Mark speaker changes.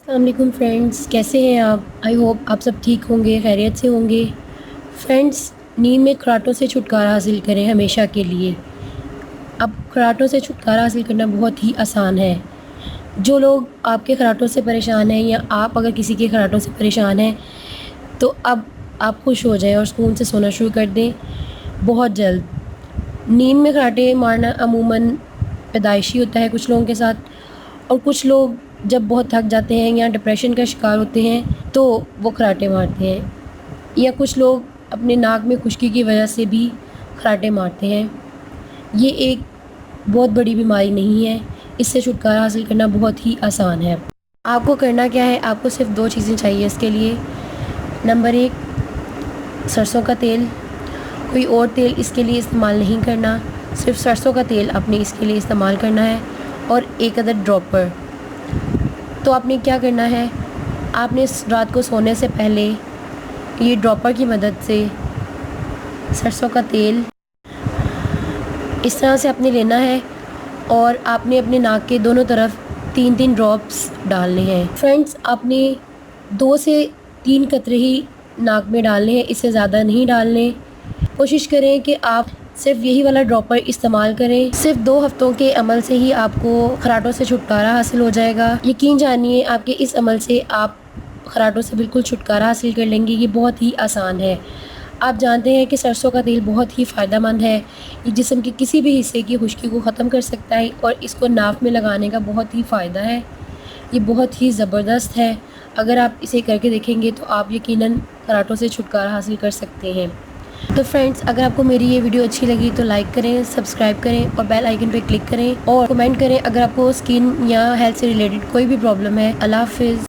Speaker 1: अस्सलामुअलैकुम फ्रेंड्स, कैसे हैं आप? आई होप आप सब ठीक होंगे, खैरियत से होंगे। फ्रेंड्स, नींद में खर्राटों से छुटकारा हासिल करें हमेशा के लिए। अब खर्राटों से छुटकारा हासिल करना बहुत ही आसान है। जो लोग आपके खर्राटों से परेशान हैं या आप अगर किसी के खर्राटों से परेशान हैं, तो अब आप खुश हो जाएं और सुकून से सोना शुरू कर दें बहुत जल्द। नींद में खर्राटे मारना अमूमन पैदाइशी होता है कुछ लोगों के साथ, और कुछ लोग जब बहुत थक जाते हैं या डिप्रेशन का शिकार होते हैं तो वो खर्राटे मारते हैं, या कुछ लोग अपने नाक में खुश्की की वजह से भी खर्राटे मारते हैं। ये एक बहुत बड़ी बीमारी नहीं है, इससे छुटकारा हासिल करना बहुत ही आसान है। आपको करना क्या है, आपको सिर्फ 2 चीज़ें चाहिए इसके लिए। नंबर 1, सरसों का तेल। कोई और तेल इसके लिए इस्तेमाल नहीं करना, सिर्फ सरसों का तेल आपने इसके लिए इस्तेमाल करना है, और 1 अदद ड्रॉपर। तो आपने क्या करना है, आपने रात को सोने से पहले ये ड्रॉपर की मदद से सरसों का तेल इस तरह से आपने लेना है, और आपने अपने नाक के दोनों तरफ 3-3 ड्रॉप्स डालने हैं। फ्रेंड्स, आपने 2 से 3 कतरे ही नाक में डालने हैं, इससे ज़्यादा नहीं डालने। कोशिश करें कि आप सिर्फ यही वाला ड्रॉपर इस्तेमाल करें। सिर्फ 2 हफ्तों के अमल से ही आपको खर्राटों से छुटकारा हासिल हो जाएगा। यकीन जानिए, आपके इस अमल से आप खर्राटों से बिल्कुल छुटकारा हासिल कर लेंगे। ये बहुत ही आसान है। आप जानते हैं कि सरसों का तेल बहुत ही फ़ायदेमंद है। ये जिस्म के किसी भी हिस्से की खुश्की को ख़त्म कर सकता है, और इसको नाक में लगाने का बहुत ही फ़ायदा है। ये बहुत ही ज़बरदस्त है। अगर आप इसे करके देखेंगे तो आप यकीनन खर्राटों से छुटकारा हासिल कर सकते हैं। तो फ्रेंड्स, अगर आपको मेरी ये वीडियो अच्छी लगी तो लाइक करें, सब्सक्राइब करें और बेल आइकन पर क्लिक करें, और कमेंट करें अगर आपको स्किन या हेल्थ से रिलेटेड कोई भी प्रॉब्लम है। अल्लाह हाफ़िज़।